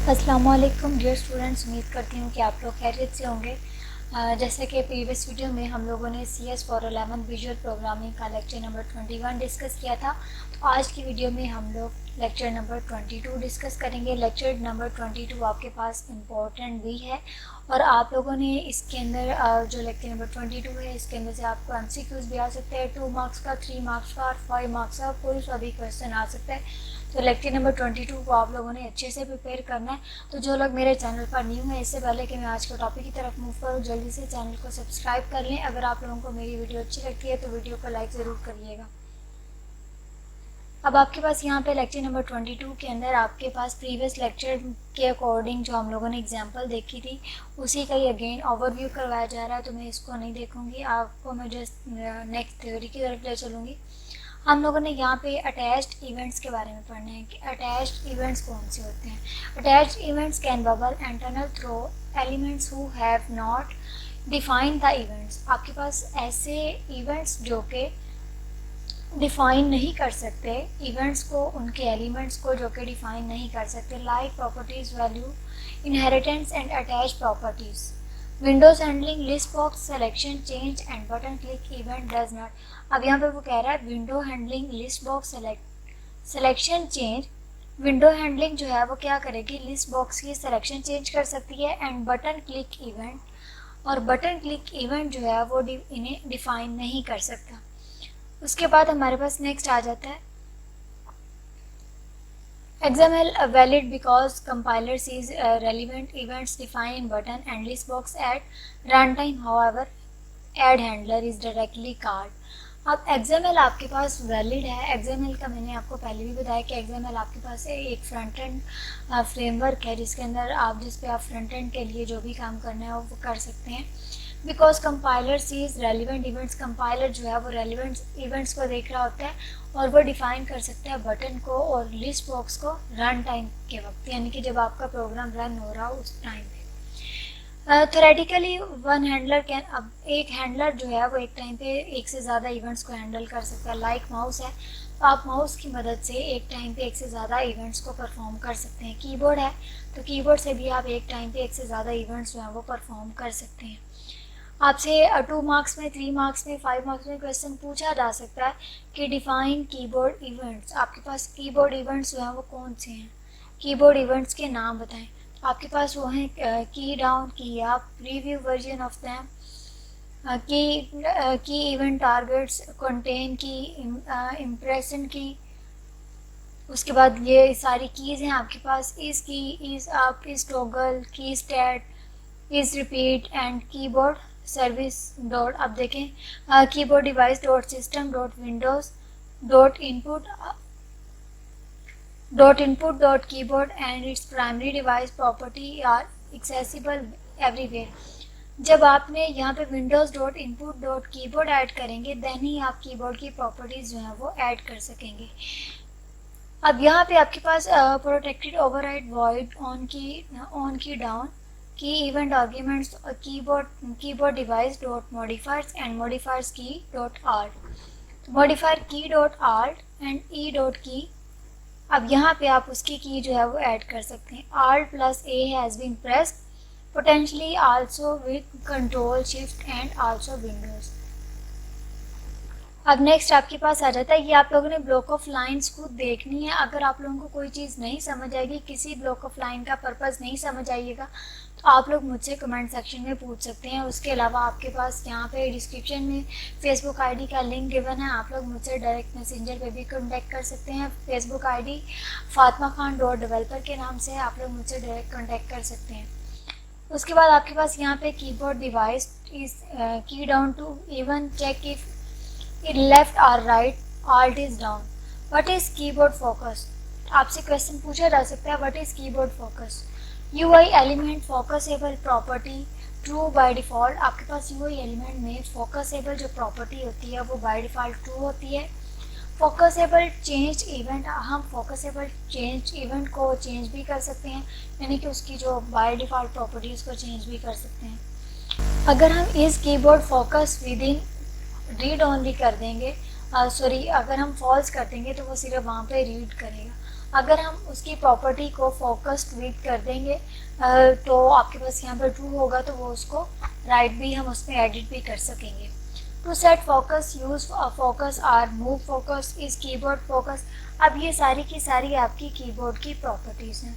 अस्सलामुअलैकुम dear students, उम्मीद करती हूँ कि आप लोग खैरियत से होंगे। जैसे कि प्रीवियस वीडियो में हम लोगों ने CS411 विजुअल प्रोग्रामिंग का लेक्चर नंबर 21 डिस्कस किया था। तो आज की वीडियो में हम लोग लेक्चर नंबर 22 डिस्कस करेंगे। लेक्चर नंबर 22 आपके पास इम्पोर्टेंट भी है और आप लोगों ने इसके अंदर जो लेक्चर नंबर 22 है इसके अंदर से आपको MCQs भी आ सकते हैं, 2 मार्क्स का, 3 मार्क्स का और 5 मार्क्स का कोई सा भी क्वेश्चन आ सकता है। तो लेक्चर नंबर 22 को आप लोगों ने अच्छे से प्रिपेयर करना है। तो जो लोग मेरे चैनल पर न्यू है, इससे पहले कि मैं आज के टॉपिक की तरफ मूव करूँ, जल्दी से चैनल को सब्सक्राइब कर लें। अगर आप लोगों को मेरी वीडियो अच्छी लगती है तो वीडियो को लाइक ज़रूर करिएगा। अब आपके पास यहाँ पे लेक्चर नंबर 22 के अंदर आपके पास प्रीवियस लेक्चर के अकॉर्डिंग जो हम लोगों ने एग्जांपल देखी थी उसी का ही अगेन ओवरव्यू करवाया जा रहा है। तो मैं इसको नहीं देखूंगी, आपको मैं जस्ट नेक्स्ट थ्योरी की तरफ ले चलूँगी। हम लोगों ने यहाँ पे अटैच्ड इवेंट्स के बारे में पढ़ना है कि अटैच्ड इवेंट्स कौन से होते हैं। Attached events can bubble and tunnel through elements who have not defined the events. आपके पास ऐसे इवेंट्स जो कि डिफाइन नहीं कर सकते इवेंट्स को, उनके एलिमेंट्स को जो कि डिफाइन नहीं कर सकते, like properties, value, inheritance and attach properties. Windows handling, list box, selection, change and button click event does not. अब यहाँ पे वो कह रहा है window handling, list box, selection, change. Window handling जो है वो क्या करेगी, लिस्ट बॉक्स की सिलेक्शन चेंज कर सकती है एंड बटन क्लिक इवेंट, और बटन क्लिक इवेंट जो है वो इन्हें डिफाइन नहीं कर सकता। उसके बाद हमारे पास नेक्स्ट आ जाता है XML valid because compiler sees relevant events defined in button and list box at runtime, however add handler is directly called। अब XML आपके पास वैलिड है। XML का मैंने आपको पहले भी बताया कि XML आपके पास एक फ्रंट एंड फ्रेमवर्क है जिसके अंदर आप जिस पे आप फ्रंट एंड के लिए जो भी काम करना है वो कर सकते हैं। Because compiler sees relevant events, compiler जो है वो रेलिवेंट इवेंट्स को देख रहा होता है और वो डिफाइन कर सकता है बटन को और लिस्ट बॉक्स को रन टाइम के वक्त, यानी कि जब आपका प्रोग्राम रन हो रहा हो उस टाइम पे। थ्योरेटिकली वन हैंडलर कैन, अब एक हैंडलर जो है वो एक टाइम पे एक से ज़्यादा इवेंट्स को हैंडल कर सकता है। लाइक माउस है तो आप माउस की मदद से एक टाइम पे एक से ज़्यादा इवेंट्स को परफॉर्म कर सकते हैं। कीबोर्ड है तो कीबोर्ड से भी आप एक टाइम पे एक से ज़्यादा इवेंट्स जो हैं वो परफॉर्म कर सकते हैं। आपसे 2 मार्क्स में, 3 मार्क्स में, 5 मार्क्स में क्वेश्चन पूछा जा सकता है कि डिफाइन कीबोर्ड इवेंट्स। आपके पास कीबोर्ड इवेंट्स जो हैं वो कौन से हैं, कीबोर्ड इवेंट्स के नाम बताएं। आपके पास वो हैं key down, key up, preview version of them, key event targets, contain key, impression key. उसके बाद ये सारी कीज़ हैं आपके पास, is key, is up, is toggle, key stat, is repeat and keyboard service dot. अब देखें keyboard device dot system dot Windows dot input dot keyboard and its primary device property are accessible everywhere. जब आपने यहाँ पे Windows dot input dot keyboard add करेंगे then he आप keyboard की properties जो है वो ऐड कर सकेंगे। अब यहाँ पे आपके पास प्रोटेक्टेड ओवरराइड वॉइड ऑन की डाउन, की event arguments, keyboard device dot modifiers and modifiers की डॉट आर्ट, मॉडिफायर की dot art and E dot की। अब यहाँ पे आप उसकी की जो है वो ऐड कर सकते हैं। Alt plus A has been pressed potentially also with control shift and also Windows. अब नेक्स्ट आपके पास आ जाता है, ये आप लोगों ने ब्लॉक ऑफ लाइंस खुद देखनी है। अगर आप लोगों को कोई चीज़ नहीं समझ आएगी, किसी ब्लॉक ऑफ लाइन का पर्पस नहीं समझ आइएगा तो आप लोग मुझसे कमेंट सेक्शन में पूछ सकते हैं। उसके अलावा आपके पास यहाँ पे डिस्क्रिप्शन में फेसबुक आईडी का लिंक गिवन है, आप लोग मुझसे डायरेक्ट मैसेंजर पे भी कॉन्टैक्ट कर सकते हैं। Facebook ID Fatima Khan dot developer के नाम से है, आप लोग मुझसे डायरेक्ट कॉन्टैक्ट कर सकते हैं। उसके बाद आपके पास यहाँ पे keyboard device is key down to even check if left और right, alt is down। What is keyboard focus, आपसे क्वेश्चन पूछा जा सकता है what is keyboard focus. UI element focusable property true by default. आपके पास UI एलिमेंट में फोकसेबल जो प्रॉपर्टी होती है वो बाय डिफ़ॉल्ट ट्रू होती है। फोकसेबल चेंज इवेंट, हम फोकसेबल चेंज इवेंट को चेंज भी कर सकते हैं, यानी कि उसकी जो बाय डिफ़ॉल्ट प्रॉपर्टी उसको चेंज भी कर सकते हैं। अगर हम इस keyboard focus with in read only कर देंगे, अगर हम फॉल्स कर देंगे तो वो सिर्फ वहाँ पे रीड करेगा। अगर हम उसकी प्रॉपर्टी को फोकस्ड विद कर देंगे तो आपके पास यहाँ पर ट्रू होगा, तो वो उसको राइट भी हम उसमें एडिट भी कर सकेंगे। To set focus, use focus or move focus, is keyboard focus. अब ये सारी की सारी आपकी कीबोर्ड की प्रॉपर्टीज हैं।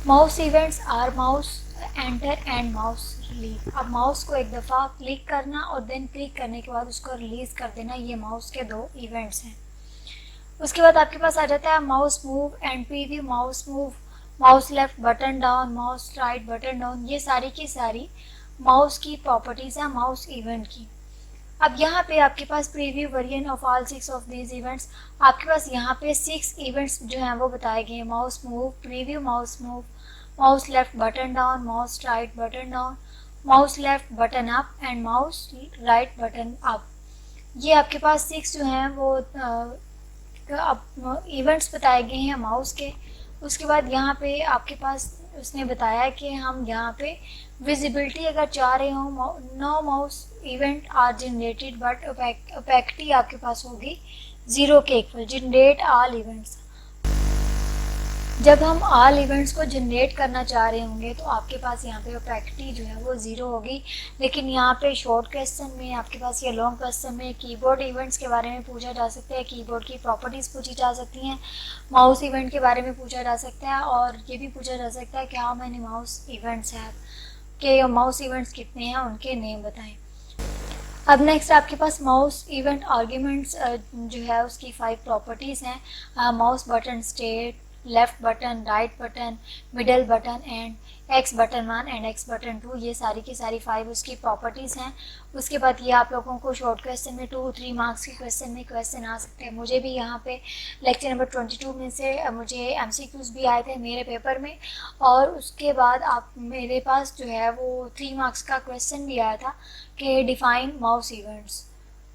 Mouse events are mouse enter and mouse release. अब माउस को एक दफ़ा क्लिक करना और देन क्लिक करने के बाद उसको रिलीज कर देना, ये माउस के दो इवेंट्स हैं। उसके बाद आपके पास आ जाता है mouse move and preview, mouse move, mouse left button down, mouse right button down. ये सारी की सारी माउस की प्रॉपर्टीज हैं माउस इवेंट की। अब यहाँ पे आपके पास preview variant of all 6 of these events, आपके पास यहाँ पे 6 इवेंट्स जो हैं वो बताए गए हैं। Mouse move, preview mouse move, mouse left button down, mouse right button down, mouse left button up and mouse right button up. ये आपके पास 6 जो हैं वो इवेंट्स बताए गए हैं माउस के। उसके बाद यहाँ पे आपके पास उसने बताया कि हम यहाँ पे विजिबिलिटी अगर चाह रहे हो, no mouse event are generated but opacity आपके पास होगी 0 के इक्वल। जनरेट ऑल इवेंट्स, जब हम ऑल इवेंट्स को जनरेट करना चाह रहे होंगे तो आपके पास यहाँ पे ओपेसिटी जो है वो 0 होगी। लेकिन यहाँ पे शॉर्ट क्वेश्चन में आपके पास या लॉन्ग क्वेश्चन में कीबोर्ड इवेंट्स के बारे में पूछा जा सकता है, कीबोर्ड की प्रॉपर्टीज़ पूछी जा सकती हैं, माउस इवेंट के बारे में पूछा जा सकता है, और ये भी पूछा जा सकता है कि हाउ मेनी माउस इवेंट्स हैं, कि माउस इवेंट्स कितने हैं, उनके नेम बताएं। अब नेक्स्ट आपके पास माउस इवेंट आर्ग्यूमेंट्स जो है उसकी 5 प्रॉपर्टीज़ हैं। Mouse button state, left button, right button, middle button and x button 1 and x button 2। ये सारी की सारी 5 उसकी प्रॉपर्टीज़ हैं। उसके बाद ये आप लोगों को शॉर्ट क्वेश्चन में 2-3 मार्क्स के क्वेश्चन में क्वेश्चन आ सकते हैं। मुझे भी यहाँ पे लेक्चर नंबर 22 में से मुझे MCQs भी आए थे मेरे पेपर में, और उसके बाद आप मेरे पास जो है वो 3 मार्क्स का क्वेश्चन भी आया था कि डिफाइन माउस इवेंट्स।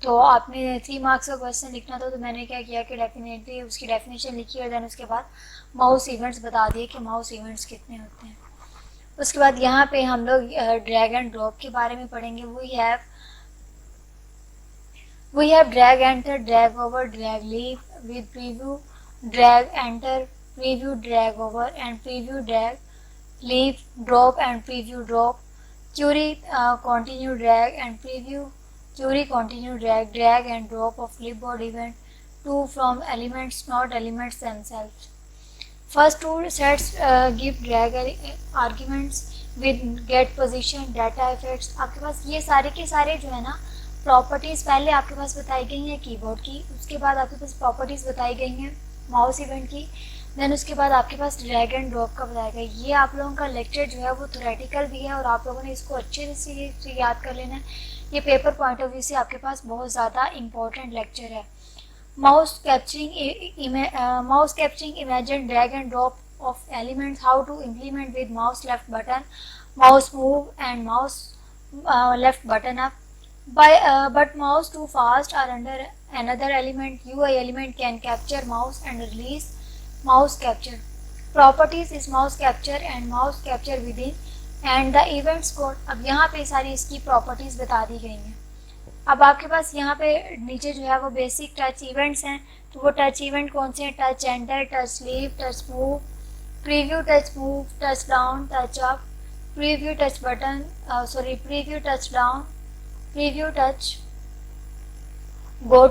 तो आपने 3 मार्क्स का क्वेश्चन लिखना था, तो मैंने क्या किया कि डेफिनेटली उसकी डेफिनेशन लिखी और देन उसके बाद माउस इवेंट्स बता दिए कि माउस इवेंट्स कितने होते हैं। उसके बाद यहाँ पे हम लोग ड्रैग एंड ड्रॉप के बारे में पढ़ेंगे। We have drag enter, drag over, drag leave with preview, drag enter, preview drag over and preview drag leave, drop and preview drop, query continue drag and preview, query continue drag, drag and drop of clipboard event to from elements not elements themselves. First two sets give drag arguments with get position, data effects। आपके पास ये सारे के सारे जो है ना properties पहले आपके पास बताई गई हैं कीबोर्ड की, उसके बाद आपके पास प्रॉपर्टीज़ बताई गई हैं माउस इवेंट की, देन उसके बाद आपके पास ड्रैग एंड ड्रॉप का बताया गया। ये आप लोगों का लेक्चर जो है वो थ्योरेटिकल भी है और आप लोगों ने इसको अच्छे से याद कर लेना है। ये पेपर पॉइंट ऑफ व्यू से आपके पास बहुत ज़्यादा इम्पोर्टेंट लेक्चर है। Mouse capturing imagine drag and drop of elements, how to implement with mouse left button, mouse move and mouse left button up, but mouse too fast or under another element, UI element can capture mouse and release mouse capture. Properties is mouse capture and mouse capture within and the events code। अब यहाँ पे सारी इसकी properties बता दी गई हैं। अब आपके पास यहाँ पे नीचे जो है वो बेसिक टच इवेंट्स हैं, तो वो टच इवेंट कौन से हैं? Touch enter, touch leave, touch move, preview touch move, touch down, touch up, preview touch button, preview touch down, preview touch, go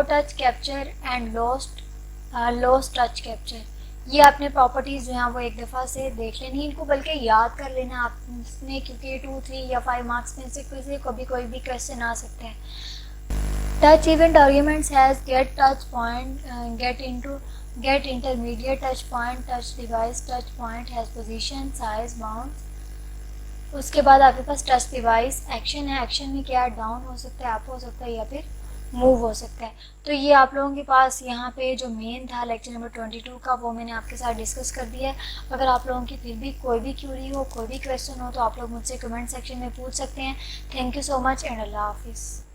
touch capture and lost touch capture. ये आपने properties जो हैं वो एक दफ़ा से देख लेनी, इनको बल्कि याद कर लेना आपने, क्योंकि 2, 3 या 5 मार्क्स में से कोई भी क्वेश्चन आ सकते हैं। Touch event arguments has get touch point, get intermediate touch point, touch device, touch point has position, size, bounds. उसके बाद आपके पास टच डिवाइस एक्शन है, एक्शन में क्या डाउन हो सकता है, अप हो सकता है या फिर मूव हो सकता है। तो ये आप लोगों के पास यहाँ पे जो मेन था लेक्चर नंबर 22 का वो मैंने आपके साथ डिस्कस कर दिया है। अगर आप लोगों की फिर भी कोई भी क्यूरी हो, कोई भी क्वेश्चन हो तो आप लोग मुझसे कमेंट सेक्शन में पूछ सकते हैं। Thank you so much and अल्लाह हाफिज़।